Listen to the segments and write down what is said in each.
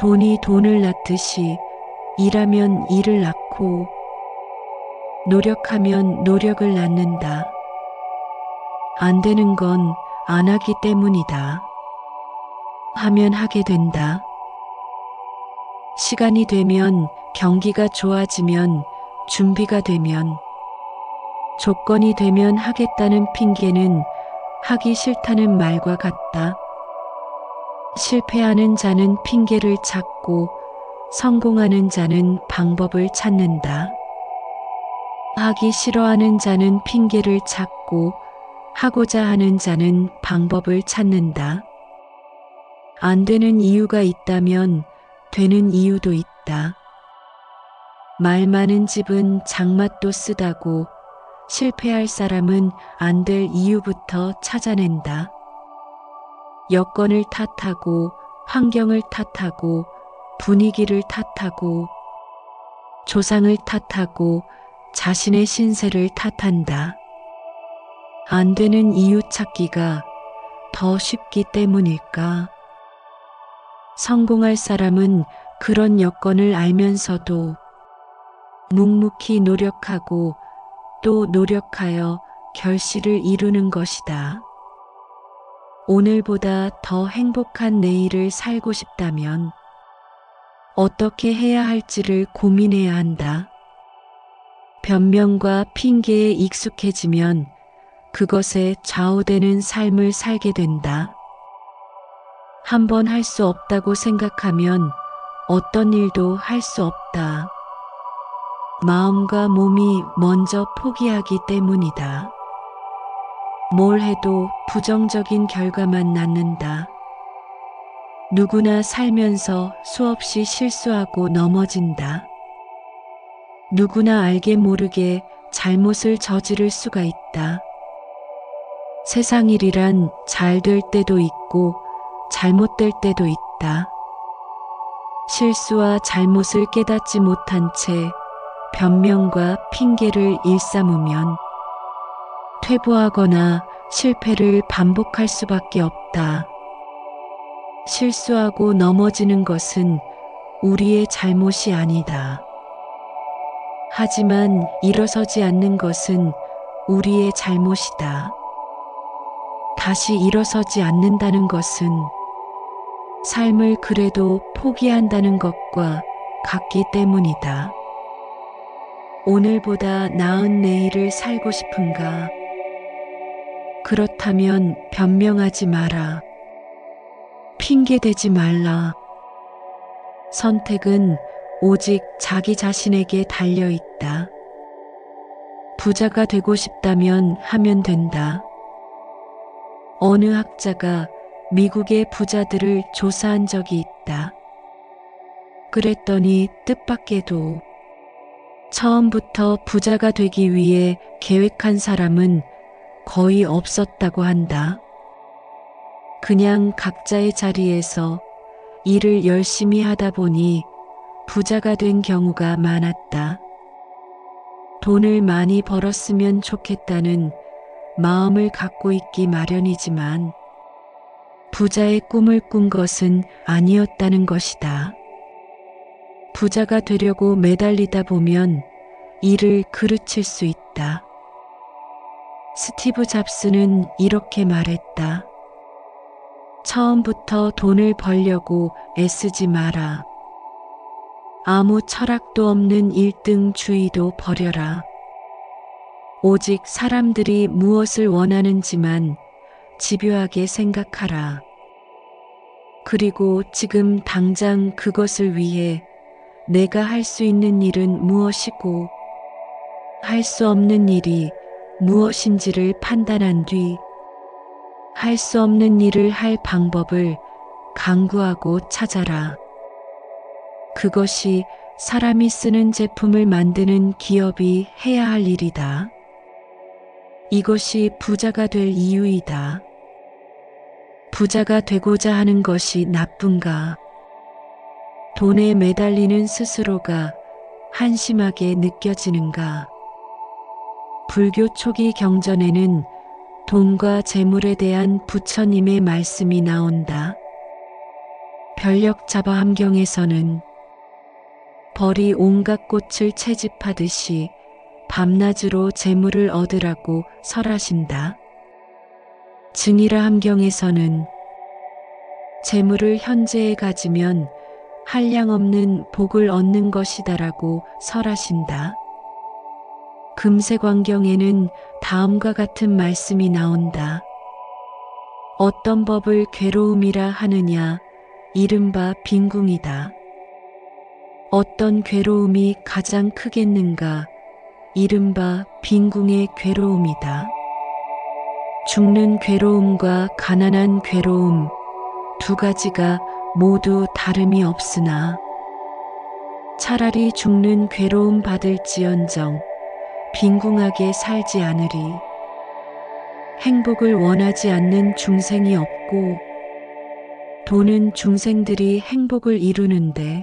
돈이 돈을 낳듯이 일하면 일을 낳고 노력하면 노력을 낳는다. 안 되는 건 안 하기 때문이다. 하면 하게 된다. 시간이 되면, 경기가 좋아지면, 준비가 되면, 조건이 되면 하겠다는 핑계는 하기 싫다는 말과 같다. 실패하는 자는 핑계를 찾고 성공하는 자는 방법을 찾는다. 하기 싫어하는 자는 핑계를 찾고 하고자 하는 자는 방법을 찾는다. 안 되는 이유가 있다면 되는 이유도 있다. 말 많은 집은 장맛도 쓰다고 실패할 사람은 안 될 이유부터 찾아낸다. 여건을 탓하고 환경을 탓하고 분위기를 탓하고 조상을 탓하고 자신의 신세를 탓한다. 안 되는 이유 찾기가 더 쉽기 때문일까? 성공할 사람은 그런 여건을 알면서도 묵묵히 노력하고 또 노력하여 결실을 이루는 것이다. 오늘보다 더 행복한 내일을 살고 싶다면 어떻게 해야 할지를 고민해야 한다. 변명과 핑계에 익숙해지면 그것에 좌우되는 삶을 살게 된다. 한번 할 수 없다고 생각하면 어떤 일도 할 수 없다. 마음과 몸이 먼저 포기하기 때문이다. 뭘 해도 부정적인 결과만 낳는다. 누구나 살면서 수없이 실수하고 넘어진다. 누구나 알게 모르게 잘못을 저지를 수가 있다. 세상 일이란 잘 될 때도 있고 잘못될 때도 있다. 실수와 잘못을 깨닫지 못한 채 변명과 핑계를 일삼으면 퇴보하거나 실패를 반복할 수밖에 없다. 실수하고 넘어지는 것은 우리의 잘못이 아니다. 하지만 일어서지 않는 것은 우리의 잘못이다. 다시 일어서지 않는다는 것은 삶을 그래도 포기한다는 것과 같기 때문이다. 오늘보다 나은 내일을 살고 싶은가? 그렇다면 변명하지 마라. 핑계대지 말라. 선택은 오직 자기 자신에게 달려 있다. 부자가 되고 싶다면 하면 된다. 어느 학자가 미국의 부자들을 조사한 적이 있다. 그랬더니 뜻밖에도 처음부터 부자가 되기 위해 계획한 사람은 거의 없었다고 한다. 그냥 각자의 자리에서 일을 열심히 하다 보니 부자가 된 경우가 많았다. 돈을 많이 벌었으면 좋겠다는 마음을 갖고 있기 마련이지만 부자의 꿈을 꾼 것은 아니었다는 것이다. 부자가 되려고 매달리다 보면 일을 그르칠 수 있다. 스티브 잡스는 이렇게 말했다. 처음부터 돈을 벌려고 애쓰지 마라. 아무 철학도 없는 1등주의도 버려라. 오직 사람들이 무엇을 원하는지만 집요하게 생각하라. 그리고 지금 당장 그것을 위해 내가 할 수 있는 일은 무엇이고 할 수 없는 일이 무엇인지를 판단한 뒤 할 수 없는 일을 할 방법을 강구하고 찾아라. 그것이 사람이 쓰는 제품을 만드는 기업이 해야 할 일이다. 이것이 부자가 될 이유이다. 부자가 되고자 하는 것이 나쁜가? 돈에 매달리는 스스로가 한심하게 느껴지는가? 불교 초기 경전에는 돈과 재물에 대한 부처님의 말씀이 나온다. 변력자바 함경에서는 벌이 온갖 꽃을 채집하듯이 밤낮으로 재물을 얻으라고 설하신다. 증이라 함경에서는 재물을 현재에 가지면 한량없는 복을 얻는 것이다라고 설하신다. 금세광경에는 다음과 같은 말씀이 나온다. 어떤 법을 괴로움이라 하느냐, 이른바 빈궁이다. 어떤 괴로움이 가장 크겠는가, 이른바 빈궁의 괴로움이다. 죽는 괴로움과 가난한 괴로움, 두 가지가 모두 다름이 없으나 차라리 죽는 괴로움 받을지언정 빈궁하게 살지 않으리. 행복을 원하지 않는 중생이 없고 돈은 중생들이 행복을 이루는데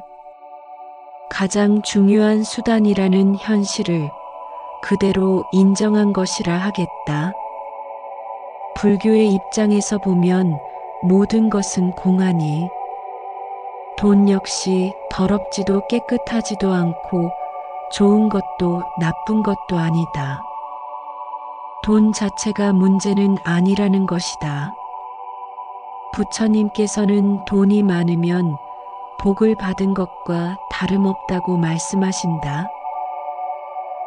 가장 중요한 수단이라는 현실을 그대로 인정한 것이라 하겠다. 불교의 입장에서 보면 모든 것은 공하니 돈 역시 더럽지도 깨끗하지도 않고 좋은 것도 나쁜 것도 아니다. 돈 자체가 문제는 아니라는 것이다. 부처님께서는 돈이 많으면 복을 받은 것과 다름없다고 말씀하신다.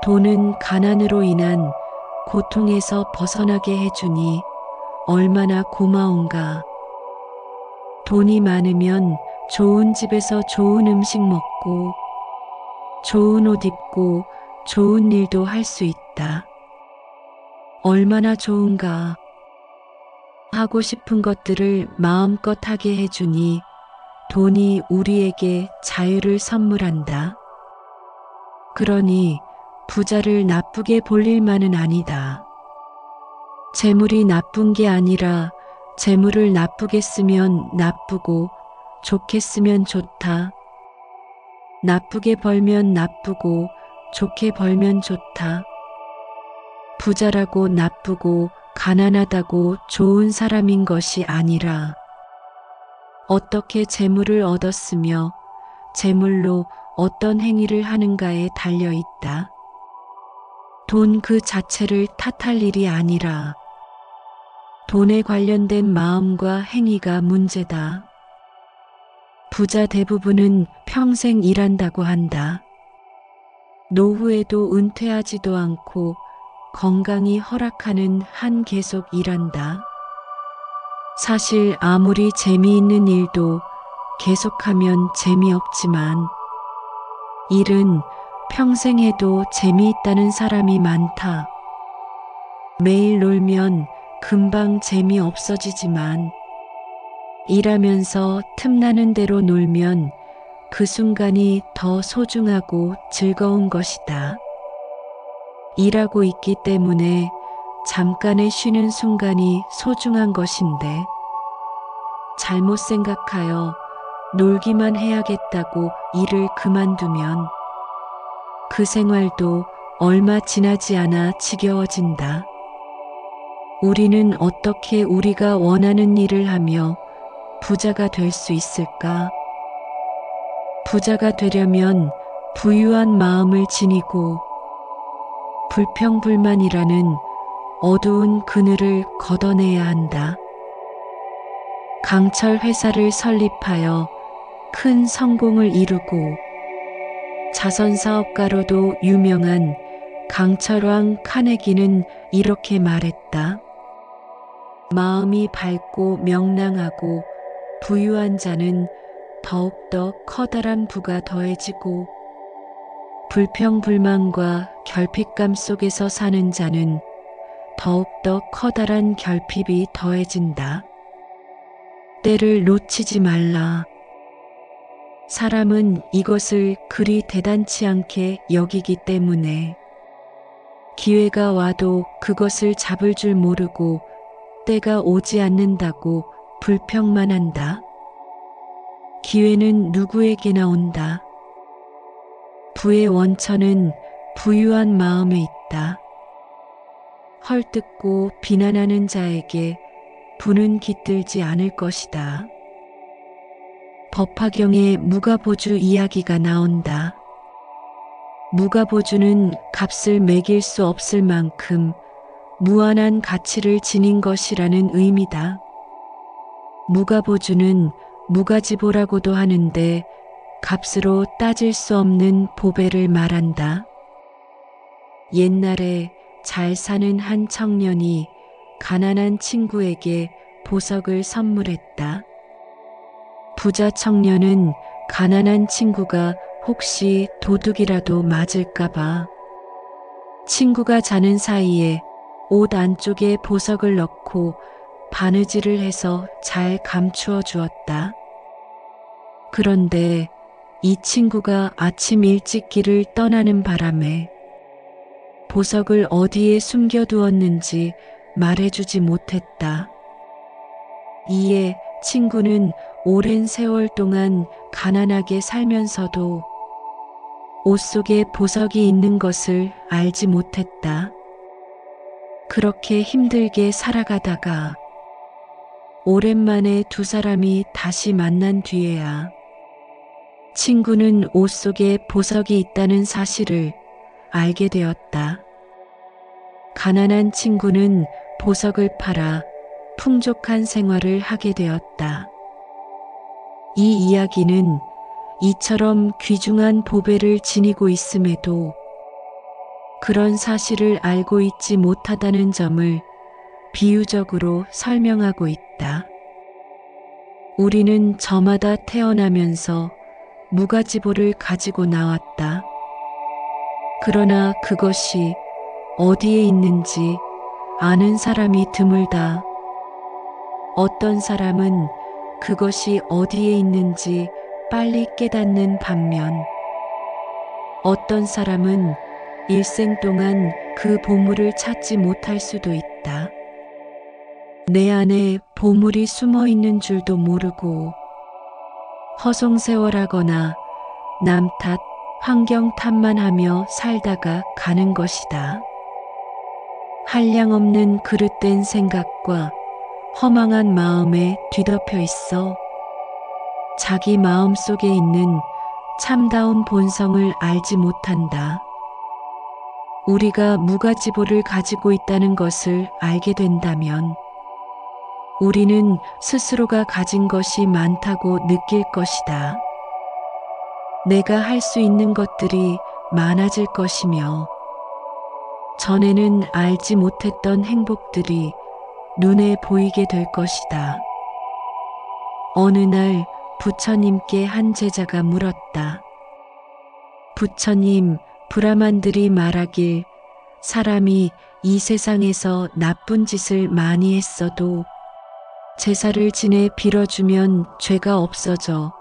돈은 가난으로 인한 고통에서 벗어나게 해주니 얼마나 고마운가. 돈이 많으면 좋은 집에서 좋은 음식 먹고 좋은 옷 입고 좋은 일도 할 수 있다. 얼마나 좋은가. 하고 싶은 것들을 마음껏 하게 해주니 돈이 우리에게 자유를 선물한다. 그러니 부자를 나쁘게 볼 일만은 아니다. 재물이 나쁜 게 아니라 재물을 나쁘게 쓰면 나쁘고 좋게 쓰면 좋다. 나쁘게 벌면 나쁘고 좋게 벌면 좋다. 부자라고 나쁘고 가난하다고 좋은 사람인 것이 아니라 어떻게 재물을 얻었으며 재물로 어떤 행위를 하는가에 달려 있다. 돈 그 자체를 탓할 일이 아니라 돈에 관련된 마음과 행위가 문제다. 부자 대부분은 평생 일한다고 한다. 노후에도 은퇴하지도 않고 건강이 허락하는 한 계속 일한다. 사실 아무리 재미있는 일도 계속하면 재미없지만 일은 평생 해도 재미있다는 사람이 많다. 매일 놀면 금방 재미없어지지만 일하면서 틈나는 대로 놀면 그 순간이 더 소중하고 즐거운 것이다. 일하고 있기 때문에 잠깐의 쉬는 순간이 소중한 것인데 잘못 생각하여 놀기만 해야겠다고 일을 그만두면 그 생활도 얼마 지나지 않아 지겨워진다. 우리는 어떻게 우리가 원하는 일을 하며 부자가 될 수 있을까? 부자가 되려면 부유한 마음을 지니고 불평불만이라는 어두운 그늘을 걷어내야 한다. 강철 회사를 설립하여 큰 성공을 이루고 자선사업가로도 유명한 강철왕 카네기는 이렇게 말했다. 마음이 밝고 명랑하고 부유한 자는 더욱더 커다란 부가 더해지고 불평불만과 결핍감 속에서 사는 자는 더욱더 커다란 결핍이 더해진다. 때를 놓치지 말라. 사람은 이것을 그리 대단치 않게 여기기 때문에 기회가 와도 그것을 잡을 줄 모르고 때가 오지 않는다고 불평만 한다. 기회는 누구에게나 온다. 부의 원천은 부유한 마음에 있다. 헐뜯고 비난하는 자에게 부는 깃들지 않을 것이다. 법화경에 무가보주 이야기가 나온다. 무가보주는 값을 매길 수 없을 만큼 무한한 가치를 지닌 것이라는 의미다. 무가보주는 무가지보라고도 하는데 값으로 따질 수 없는 보배를 말한다. 옛날에 잘 사는 한 청년이 가난한 친구에게 보석을 선물했다. 부자 청년은 가난한 친구가 혹시 도둑이라도 맞을까봐 친구가 자는 사이에 옷 안쪽에 보석을 넣고 바느질을 해서 잘 감추어 주었다. 그런데 이 친구가 아침 일찍 길을 떠나는 바람에 보석을 어디에 숨겨두었는지 말해주지 못했다. 이에 친구는 오랜 세월 동안 가난하게 살면서도 옷 속에 보석이 있는 것을 알지 못했다. 그렇게 힘들게 살아가다가 오랜만에 두 사람이 다시 만난 뒤에야 친구는 옷 속에 보석이 있다는 사실을 알게 되었다. 가난한 친구는 보석을 팔아 풍족한 생활을 하게 되었다. 이 이야기는 이처럼 귀중한 보배를 지니고 있음에도 그런 사실을 알고 있지 못하다는 점을 비유적으로 설명하고 있다. 우리는 저마다 태어나면서 무가지보를 가지고 나왔다. 그러나 그것이 어디에 있는지 아는 사람이 드물다. 어떤 사람은 그것이 어디에 있는지 빨리 깨닫는 반면 어떤 사람은 일생 동안 그 보물을 찾지 못할 수도 있다. 내 안에 보물이 숨어 있는 줄도 모르고 허송세월하거나 남 탓, 환경 탓만 하며 살다가 가는 것이다. 한량없는 그릇된 생각과 허망한 마음에 뒤덮여 있어 자기 마음 속에 있는 참다운 본성을 알지 못한다. 우리가 무가지보를 가지고 있다는 것을 알게 된다면 우리는 스스로가 가진 것이 많다고 느낄 것이다. 내가 할 수 있는 것들이 많아질 것이며 전에는 알지 못했던 행복들이 눈에 보이게 될 것이다. 어느 날 부처님께 한 제자가 물었다. 부처님, 브라만들이 말하길 사람이 이 세상에서 나쁜 짓을 많이 했어도 제사를 지내 빌어주면 죄가 없어져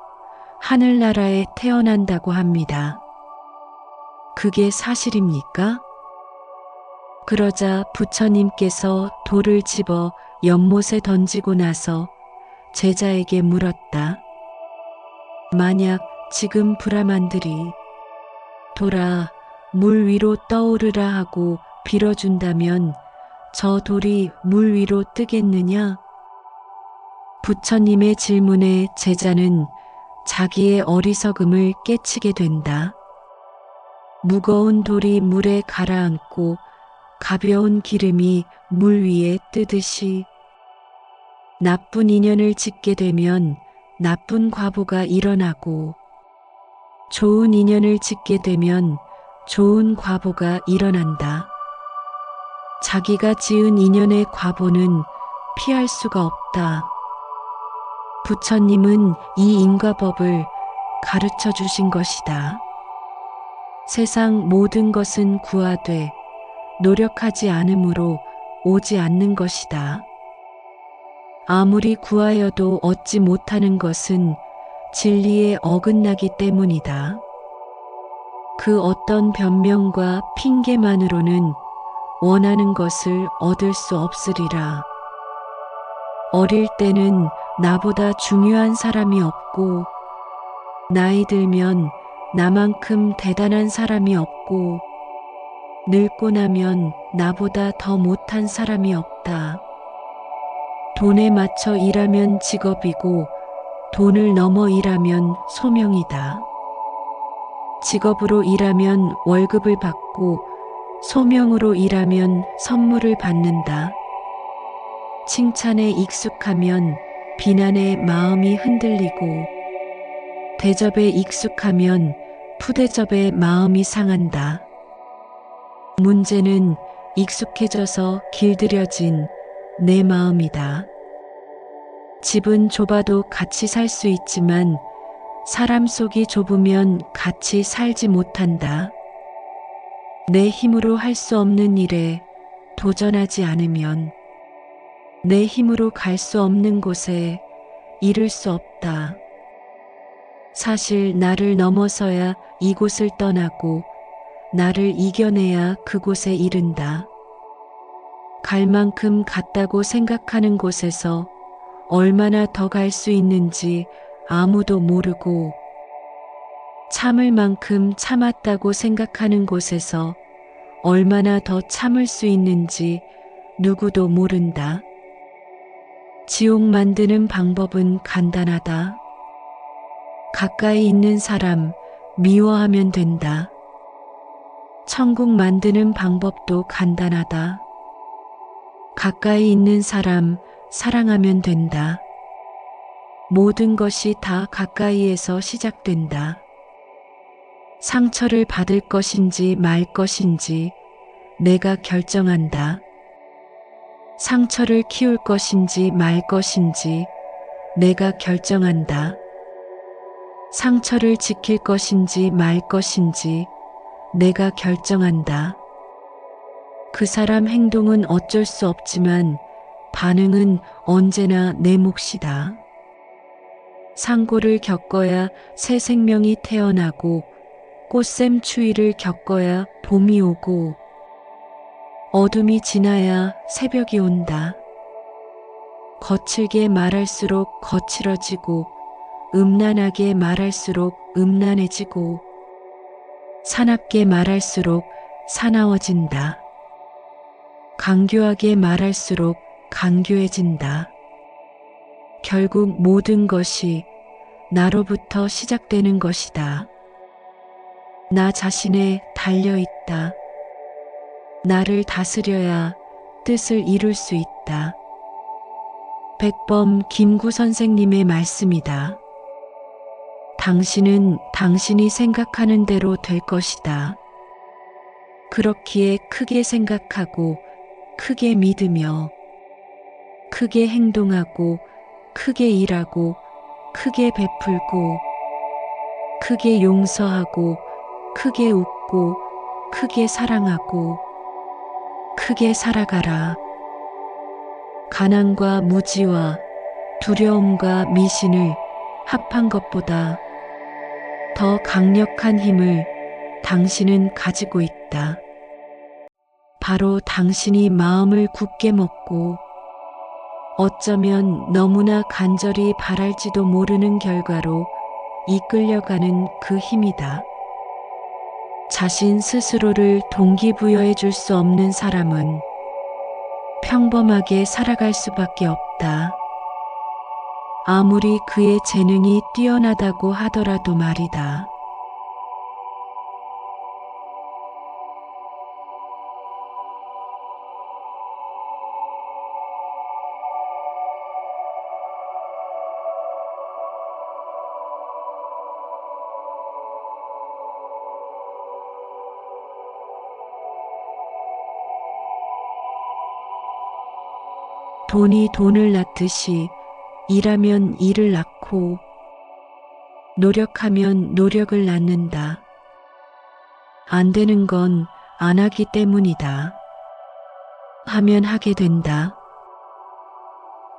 하늘나라에 태어난다고 합니다. 그게 사실입니까? 그러자 부처님께서 돌을 집어 연못에 던지고 나서 제자에게 물었다. 만약 지금 브라만들이 돌아 물 위로 떠오르라 하고 빌어준다면 저 돌이 물 위로 뜨겠느냐? 부처님의 질문에 제자는 자기의 어리석음을 깨치게 된다. 무거운 돌이 물에 가라앉고 가벼운 기름이 물 위에 뜨듯이 나쁜 인연을 짓게 되면 나쁜 과보가 일어나고 좋은 인연을 짓게 되면 좋은 과보가 일어난다. 자기가 지은 인연의 과보는 피할 수가 없다. 부처님은 이 인과법을 가르쳐 주신 것이다. 세상 모든 것은 구하되 노력하지 않으므로 오지 않는 것이다. 아무리 구하여도 얻지 못하는 것은 진리에 어긋나기 때문이다. 그 어떤 변명과 핑계만으로는 원하는 것을 얻을 수 없으리라. 어릴 때는 나보다 중요한 사람이 없고 나이 들면 나만큼 대단한 사람이 없고 늙고 나면 나보다 더 못한 사람이 없다. 돈에 맞춰 일하면 직업이고 돈을 넘어 일하면 소명이다. 직업으로 일하면 월급을 받고 소명으로 일하면 선물을 받는다. 칭찬에 익숙하면 비난에 마음이 흔들리고 대접에 익숙하면 푸대접에 마음이 상한다. 문제는 익숙해져서 길들여진 내 마음이다. 집은 좁아도 같이 살 수 있지만 사람 속이 좁으면 같이 살지 못한다. 내 힘으로 할 수 없는 일에 도전하지 않으면 내 힘으로 갈 수 없는 곳에 이를 수 없다. 사실 나를 넘어서야 이곳을 떠나고 나를 이겨내야 그곳에 이른다. 갈 만큼 갔다고 생각하는 곳에서 얼마나 더 갈 수 있는지 아무도 모르고 참을 만큼 참았다고 생각하는 곳에서 얼마나 더 참을 수 있는지 누구도 모른다. 지옥 만드는 방법은 간단하다. 가까이 있는 사람 미워하면 된다. 천국 만드는 방법도 간단하다. 가까이 있는 사람 사랑하면 된다. 모든 것이 다 가까이에서 시작된다. 상처를 받을 것인지 말 것인지 내가 결정한다. 상처를 키울 것인지 말 것인지 내가 결정한다. 상처를 지킬 것인지 말 것인지 내가 결정한다. 그 사람 행동은 어쩔 수 없지만 반응은 언제나 내 몫이다. 상고를 겪어야 새 생명이 태어나고 꽃샘 추위를 겪어야 봄이 오고 어둠이 지나야 새벽이 온다. 거칠게 말할수록 거칠어지고 음란하게 말할수록 음란해지고 사납게 말할수록 사나워진다. 강교하게 말할수록 강교해진다. 결국 모든 것이 나로부터 시작되는 것이다. 나 자신에 달려있다. 나를 다스려야 뜻을 이룰 수 있다. 백범 김구 선생님의 말씀이다. 당신은 당신이 생각하는 대로 될 것이다. 그렇기에 크게 생각하고 크게 믿으며 크게 행동하고 크게 일하고 크게 베풀고 크게 용서하고 크게 웃고 크게 사랑하고 크게 살아가라. 가난과 무지와 두려움과 미신을 합한 것보다 더 강력한 힘을 당신은 가지고 있다. 바로 당신이 마음을 굳게 먹고 어쩌면 너무나 간절히 바랄지도 모르는 결과로 이끌려가는 그 힘이다. 자신 스스로를 동기부여해 줄 수 없는 사람은 평범하게 살아갈 수밖에 없다. 아무리 그의 재능이 뛰어나다고 하더라도 말이다. 돈이 돈을 낳듯이 일하면 일을 낳고 노력하면 노력을 낳는다. 안 되는 건 안 하기 때문이다. 하면 하게 된다.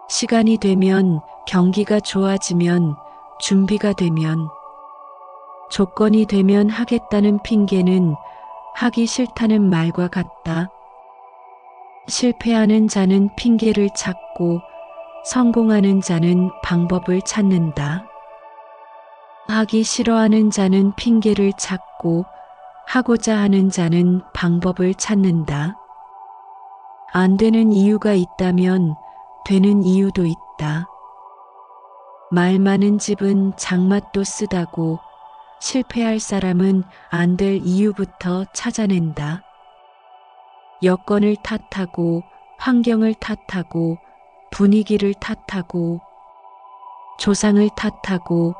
시간이 되면 경기가 좋아지면 준비가 되면 조건이 되면 하겠다는 핑계는 하기 싫다는 말과 같다. 실패하는 자는 핑계를 찾고 성공하는 자는 방법을 찾는다. 하기 싫어하는 자는 핑계를 찾고 하고자 하는 자는 방법을 찾는다. 안 되는 이유가 있다면 되는 이유도 있다. 말 많은 집은 장맛도 쓰다고 실패할 사람은 안 될 이유부터 찾아낸다. 여건을 탓하고 환경을 탓하고 분위기를 탓하고 조상을 탓하고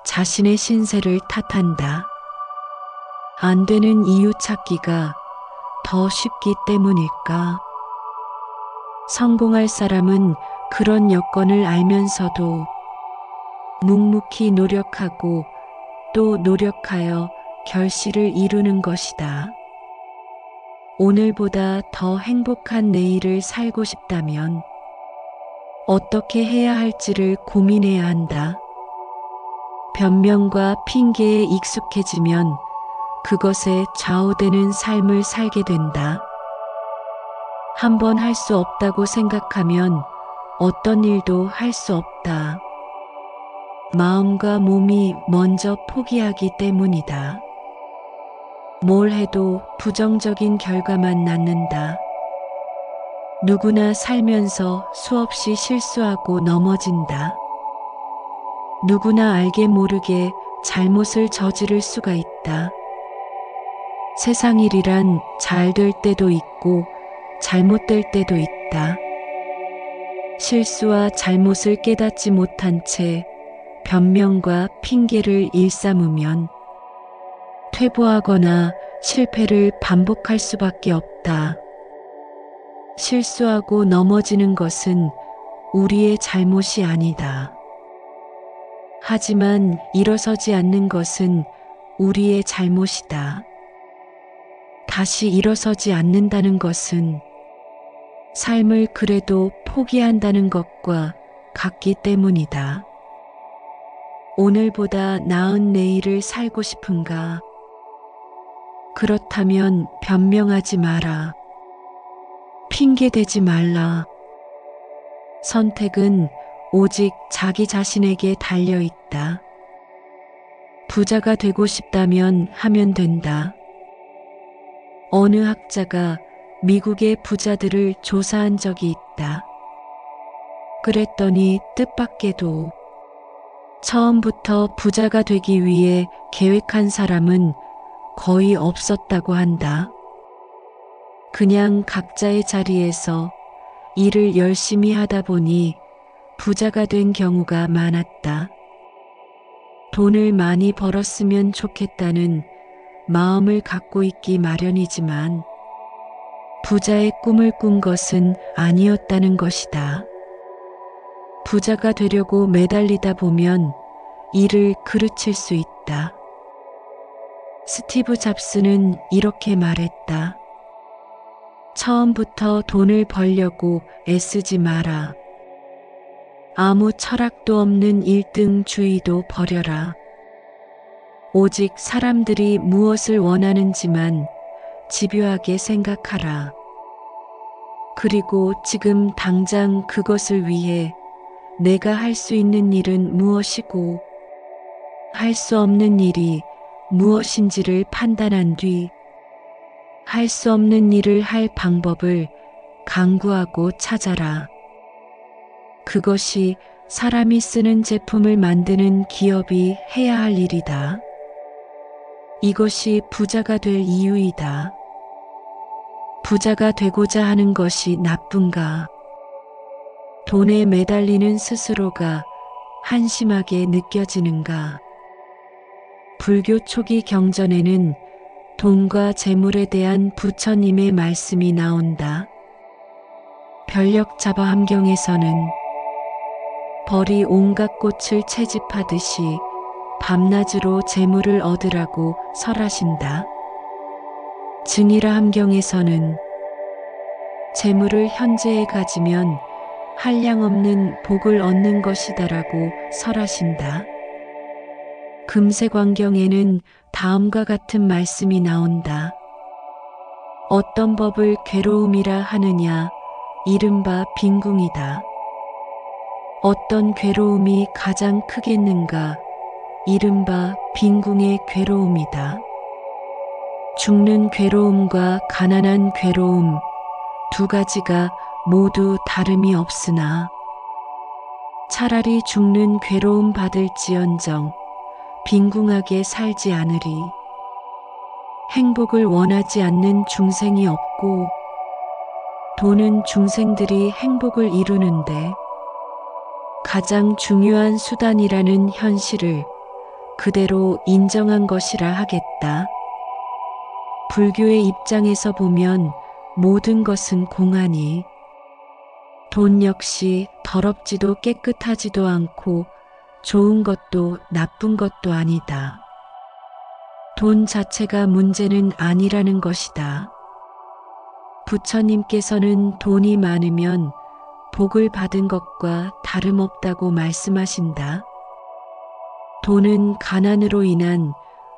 자신의 신세를 탓한다. 안 되는 이유 찾기가 더 쉽기 때문일까? 성공할 사람은 그런 여건을 알면서도 묵묵히 노력하고 또 노력하여 결실을 이루는 것이다. 오늘보다 더 행복한 내일을 살고 싶다면 어떻게 해야 할지를 고민해야 한다. 변명과 핑계에 익숙해지면 그것에 좌우되는 삶을 살게 된다. 한번 할 수 없다고 생각하면 어떤 일도 할 수 없다. 마음과 몸이 먼저 포기하기 때문이다. 뭘 해도 부정적인 결과만 낳는다. 누구나 살면서 수없이 실수하고 넘어진다. 누구나 알게 모르게 잘못을 저지를 수가 있다. 세상 일이란 잘 될 때도 있고 잘못될 때도 있다. 실수와 잘못을 깨닫지 못한 채 변명과 핑계를 일삼으면 퇴보하거나 실패를 반복할 수밖에 없다. 실수하고 넘어지는 것은 우리의 잘못이 아니다. 하지만 일어서지 않는 것은 우리의 잘못이다. 다시 일어서지 않는다는 것은 삶을 그래도 포기한다는 것과 같기 때문이다. 오늘보다 나은 내일을 살고 싶은가? 그렇다면 변명하지 마라. 핑계대지 말라. 선택은 오직 자기 자신에게 달려 있다. 부자가 되고 싶다면 하면 된다. 어느 학자가 미국의 부자들을 조사한 적이 있다. 그랬더니 뜻밖에도 처음부터 부자가 되기 위해 계획한 사람은 거의 없었다고 한다. 그냥 각자의 자리에서 일을 열심히 하다 보니 부자가 된 경우가 많았다. 돈을 많이 벌었으면 좋겠다는 마음을 갖고 있기 마련이지만 부자의 꿈을 꾼 것은 아니었다는 것이다. 부자가 되려고 매달리다 보면 일을 그르칠 수 있다. 스티브 잡스는 이렇게 말했다. 처음부터 돈을 벌려고 애쓰지 마라. 아무 철학도 없는 1등주의도 버려라. 오직 사람들이 무엇을 원하는지만 집요하게 생각하라. 그리고 지금 당장 그것을 위해 내가 할 수 있는 일은 무엇이고 할 수 없는 일이 무엇인지를 판단한 뒤 할 수 없는 일을 할 방법을 강구하고 찾아라. 그것이 사람이 쓰는 제품을 만드는 기업이 해야 할 일이다. 이것이 부자가 될 이유이다. 부자가 되고자 하는 것이 나쁜가? 돈에 매달리는 스스로가 한심하게 느껴지는가? 불교 초기 경전에는 돈과 재물에 대한 부처님의 말씀이 나온다. 변력자바함경에서는 벌이 온갖 꽃을 채집하듯이 밤낮으로 재물을 얻으라고 설하신다. 증이라 함경에서는 재물을 현재에 가지면 한량없는 복을 얻는 것이다라고 설하신다. 금세광경에는 다음과 같은 말씀이 나온다. 어떤 법을 괴로움이라 하느냐, 이른바 빈궁이다. 어떤 괴로움이 가장 크겠는가, 이른바 빈궁의 괴로움이다. 죽는 괴로움과 가난한 괴로움, 두 가지가 모두 다름이 없으나 차라리 죽는 괴로움 받을지언정 빈궁하게 살지 않으리. 행복을 원하지 않는 중생이 없고 돈은 중생들이 행복을 이루는데 가장 중요한 수단이라는 현실을 그대로 인정한 것이라 하겠다. 불교의 입장에서 보면 모든 것은 공하니 돈 역시 더럽지도 깨끗하지도 않고 좋은 것도 나쁜 것도 아니다. 돈 자체가 문제는 아니라는 것이다. 부처님께서는 돈이 많으면 복을 받은 것과 다름없다고 말씀하신다. 돈은 가난으로 인한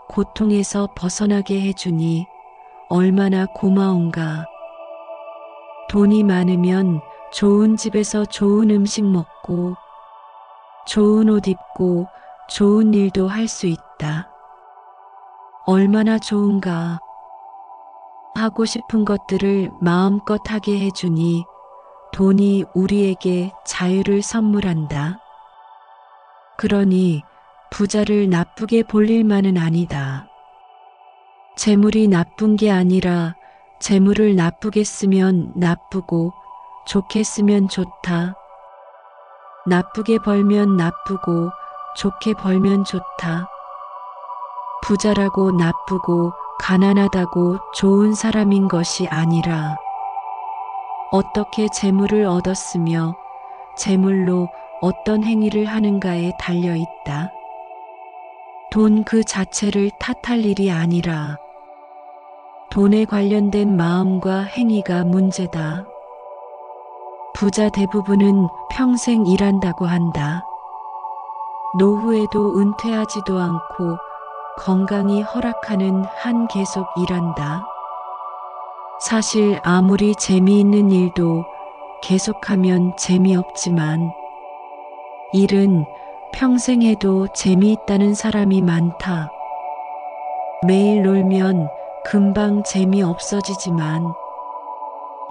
고통에서 벗어나게 해주니 얼마나 고마운가. 돈이 많으면 좋은 집에서 좋은 음식 먹고 좋은 옷 입고 좋은 일도 할 수 있다. 얼마나 좋은가. 하고 싶은 것들을 마음껏 하게 해주니 돈이 우리에게 자유를 선물한다. 그러니 부자를 나쁘게 볼 일만은 아니다. 재물이 나쁜 게 아니라 재물을 나쁘게 쓰면 나쁘고 좋게 쓰면 좋다. 나쁘게 벌면 나쁘고 좋게 벌면 좋다. 부자라고 나쁘고 가난하다고 좋은 사람인 것이 아니라 어떻게 재물을 얻었으며 재물로 어떤 행위를 하는가에 달려 있다. 돈 그 자체를 탓할 일이 아니라 돈에 관련된 마음과 행위가 문제다. 부자 대부분은 평생 일한다고 한다. 노후에도 은퇴하지도 않고 건강이 허락하는 한 계속 일한다. 사실 아무리 재미있는 일도 계속하면 재미없지만 일은 평생 해도 재미있다는 사람이 많다. 매일 놀면 금방 재미없어지지만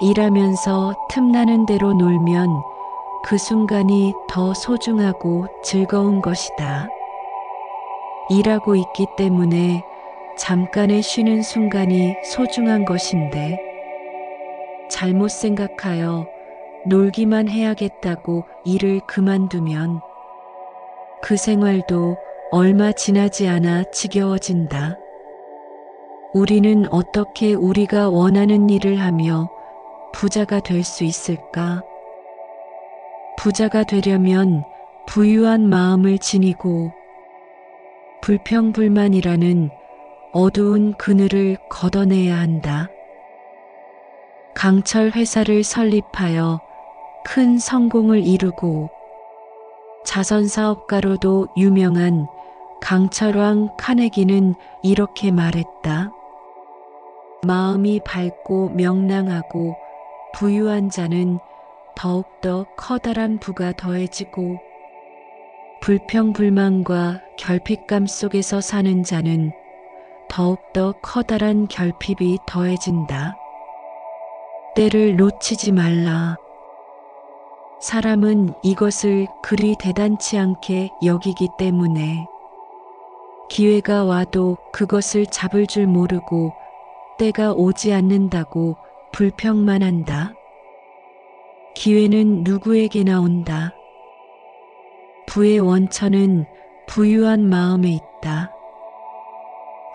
일하면서 틈나는 대로 놀면 그 순간이 더 소중하고 즐거운 것이다. 일하고 있기 때문에 잠깐의 쉬는 순간이 소중한 것인데 잘못 생각하여 놀기만 해야겠다고 일을 그만두면 그 생활도 얼마 지나지 않아 지겨워진다. 우리는 어떻게 우리가 원하는 일을 하며 부자가 될 수 있을까? 부자가 되려면 부유한 마음을 지니고 불평불만이라는 어두운 그늘을 걷어내야 한다. 강철 회사를 설립하여 큰 성공을 이루고 자선사업가로도 유명한 강철왕 카네기는 이렇게 말했다. 마음이 밝고 명랑하고 부유한 자는 더욱더 커다란 부가 더해지고 불평불만과 결핍감 속에서 사는 자는 더욱더 커다란 결핍이 더해진다. 때를 놓치지 말라. 사람은 이것을 그리 대단치 않게 여기기 때문에 기회가 와도 그것을 잡을 줄 모르고 때가 오지 않는다고 불평만 한다. 기회는 누구에게나 온다. 부의 원천은 부유한 마음에 있다.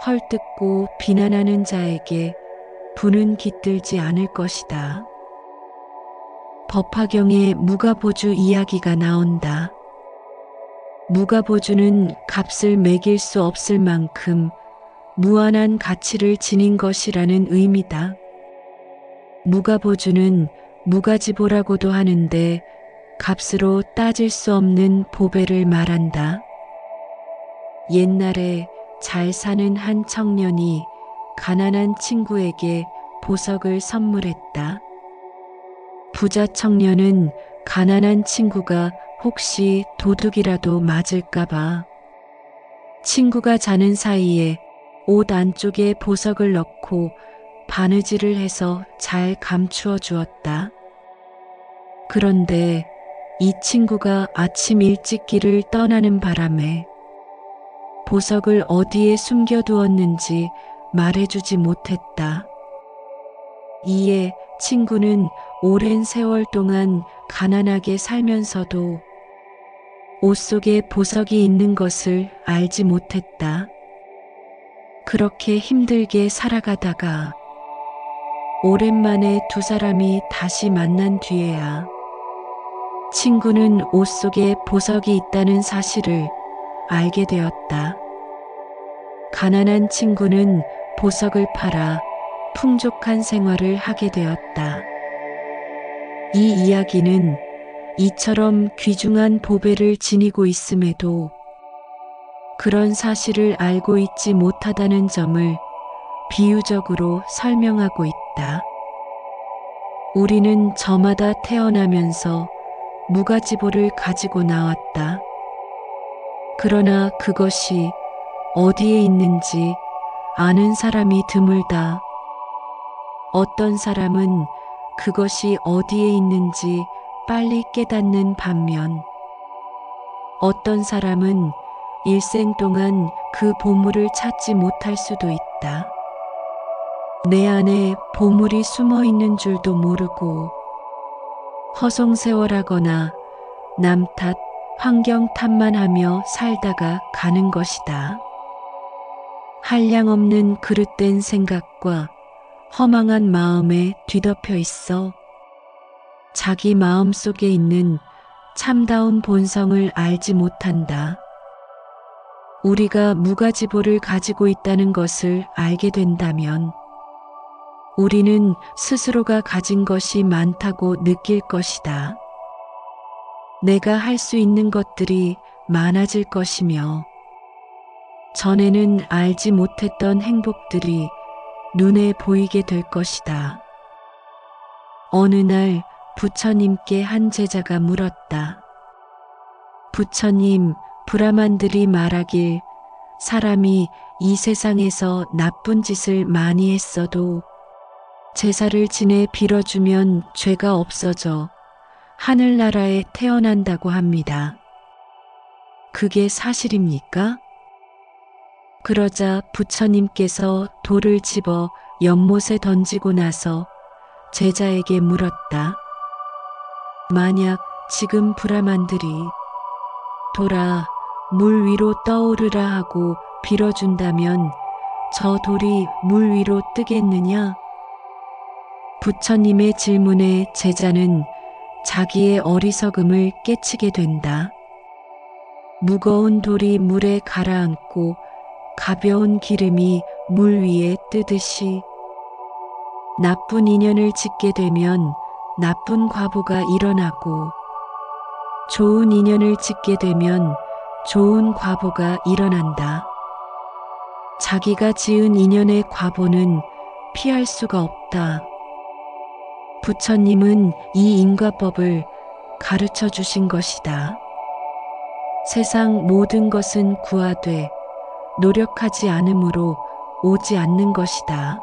헐뜯고 비난하는 자에게 부는 깃들지 않을 것이다. 법화경에 무가보주 이야기가 나온다. 무가보주는 값을 매길 수 없을 만큼 무한한 가치를 지닌 것이라는 의미다. 무가보주는 무가지보라고도 하는데 값으로 따질 수 없는 보배를 말한다. 옛날에 잘 사는 한 청년이 가난한 친구에게 보석을 선물했다. 부자 청년은 가난한 친구가 혹시 도둑이라도 맞을까봐 친구가 자는 사이에 옷 안쪽에 보석을 넣고 바느질을 해서 잘 감추어 주었다. 그런데 이 친구가 아침 일찍 길을 떠나는 바람에 보석을 어디에 숨겨두었는지 말해주지 못했다. 이에 친구는 오랜 세월 동안 가난하게 살면서도 옷 속에 보석이 있는 것을 알지 못했다. 그렇게 힘들게 살아가다가 오랜만에 두 사람이 다시 만난 뒤에야 친구는 옷 속에 보석이 있다는 사실을 알게 되었다. 가난한 친구는 보석을 팔아 풍족한 생활을 하게 되었다. 이 이야기는 이처럼 귀중한 보배를 지니고 있음에도 그런 사실을 알고 있지 못하다는 점을 비유적으로 설명하고 있다. 우리는 저마다 태어나면서 무가지보를 가지고 나왔다. 그러나 그것이 어디에 있는지 아는 사람이 드물다. 어떤 사람은 그것이 어디에 있는지 빨리 깨닫는 반면 어떤 사람은 일생 동안 그 보물을 찾지 못할 수도 있다. 내 안에 보물이 숨어 있는 줄도 모르고 허송세월하거나 남 탓, 환경 탓만 하며 살다가 가는 것이다. 한량없는 그릇된 생각과 허망한 마음에 뒤덮여 있어 자기 마음 속에 있는 참다운 본성을 알지 못한다. 우리가 무가지보를 가지고 있다는 것을 알게 된다면 우리는 스스로가 가진 것이 많다고 느낄 것이다. 내가 할 수 있는 것들이 많아질 것이며 전에는 알지 못했던 행복들이 눈에 보이게 될 것이다. 어느 날 부처님께 한 제자가 물었다. 부처님, 브라만들이 말하길 사람이 이 세상에서 나쁜 짓을 많이 했어도 제사를 지내 빌어주면 죄가 없어져 하늘나라에 태어난다고 합니다. 그게 사실입니까? 그러자 부처님께서 돌을 집어 연못에 던지고 나서 제자에게 물었다. 만약 지금 브라만들이 돌아 물 위로 떠오르라 하고 빌어준다면 저 돌이 물 위로 뜨겠느냐? 부처님의 질문에 제자는 자기의 어리석음을 깨치게 된다. 무거운 돌이 물에 가라앉고 가벼운 기름이 물 위에 뜨듯이 나쁜 인연을 짓게 되면 나쁜 과보가 일어나고 좋은 인연을 짓게 되면 좋은 과보가 일어난다. 자기가 지은 인연의 과보는 피할 수가 없다. 부처님은 이 인과법을 가르쳐 주신 것이다. 세상 모든 것은 구하되 노력하지 않으므로 오지 않는 것이다.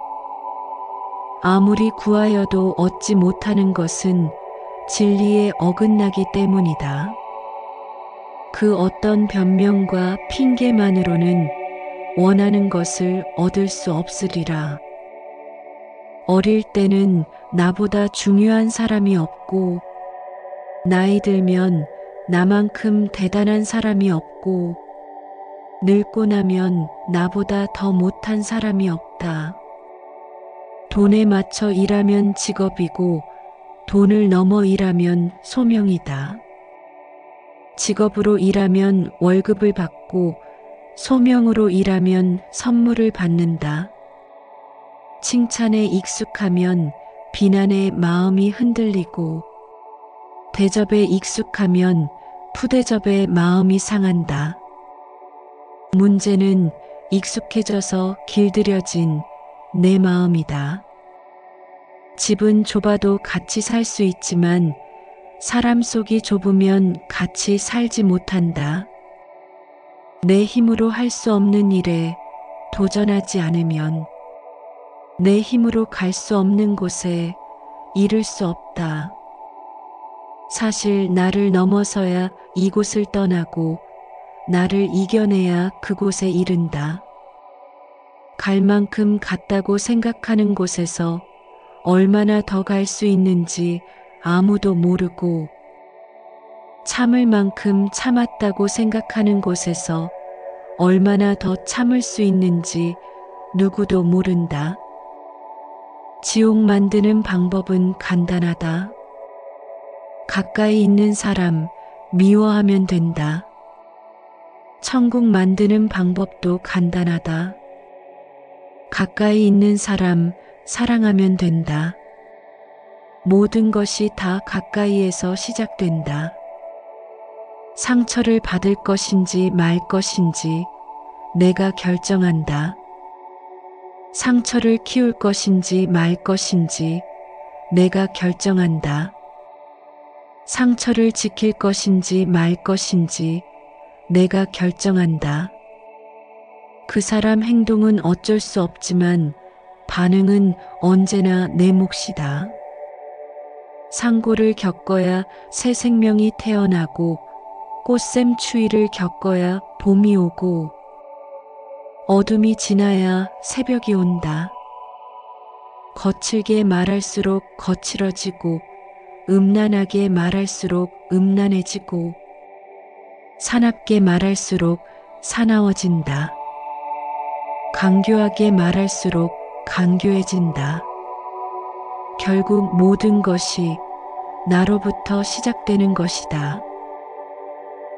아무리 구하여도 얻지 못하는 것은 진리에 어긋나기 때문이다. 그 어떤 변명과 핑계만으로는 원하는 것을 얻을 수 없으리라. 어릴 때는 나보다 중요한 사람이 없고 나이 들면 나만큼 대단한 사람이 없고 늙고 나면 나보다 더 못한 사람이 없다. 돈에 맞춰 일하면 직업이고 돈을 넘어 일하면 소명이다. 직업으로 일하면 월급을 받고 소명으로 일하면 선물을 받는다. 칭찬에 익숙하면 비난에 마음이 흔들리고 대접에 익숙하면 푸대접에 마음이 상한다. 문제는 익숙해져서 길들여진 내 마음이다. 집은 좁아도 같이 살 수 있지만 사람 속이 좁으면 같이 살지 못한다. 내 힘으로 할 수 없는 일에 도전하지 않으면 내 힘으로 갈 수 없는 곳에 이를 수 없다. 사실 나를 넘어서야 이곳을 떠나고 나를 이겨내야 그곳에 이른다. 갈 만큼 갔다고 생각하는 곳에서 얼마나 더 갈 수 있는지 아무도 모르고, 참을 만큼 참았다고 생각하는 곳에서 얼마나 더 참을 수 있는지 누구도 모른다. 지옥 만드는 방법은 간단하다. 가까이 있는 사람 미워하면 된다. 천국 만드는 방법도 간단하다. 가까이 있는 사람 사랑하면 된다. 모든 것이 다 가까이에서 시작된다. 상처를 받을 것인지 말 것인지 내가 결정한다. 상처를 키울 것인지 말 것인지 내가 결정한다. 상처를 지킬 것인지 말 것인지 내가 결정한다. 그 사람 행동은 어쩔 수 없지만 반응은 언제나 내 몫이다. 상고를 겪어야 새 생명이 태어나고 꽃샘 추위를 겪어야 봄이 오고 어둠이 지나야 새벽이 온다. 거칠게 말할수록 거칠어지고 음란하게 말할수록 음란해지고 사납게 말할수록 사나워진다. 강교하게 말할수록 강교해진다. 결국 모든 것이 나로부터 시작되는 것이다.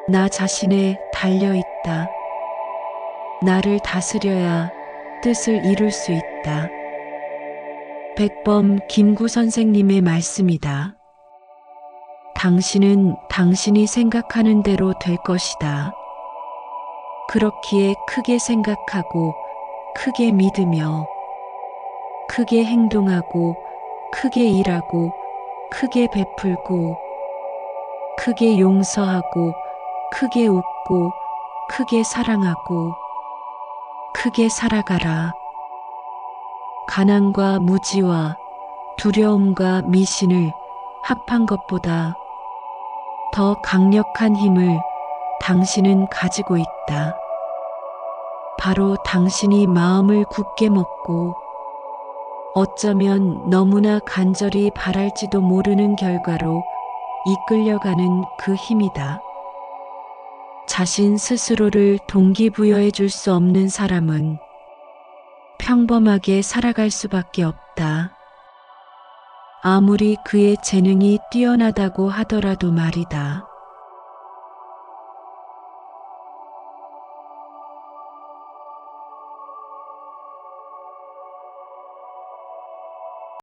나 자신에 달려있다. 나를 다스려야 뜻을 이룰 수 있다. 백범 김구 선생님의 말씀이다. 당신은 당신이 생각하는 대로 될 것이다. 그렇기에 크게 생각하고 크게 믿으며 크게 행동하고 크게 일하고 크게 베풀고 크게 용서하고 크게 웃고 크게 사랑하고 크게 살아가라. 가난과 무지와 두려움과 미신을 합한 것보다 더 강력한 힘을 당신은 가지고 있다. 바로 당신이 마음을 굳게 먹고 어쩌면 너무나 간절히 바랄지도 모르는 결과로 이끌려가는 그 힘이다. 자신 스스로를 동기부여해 줄 수 없는 사람은 평범하게 살아갈 수밖에 없다. 아무리 그의 재능이 뛰어나다고 하더라도 말이다.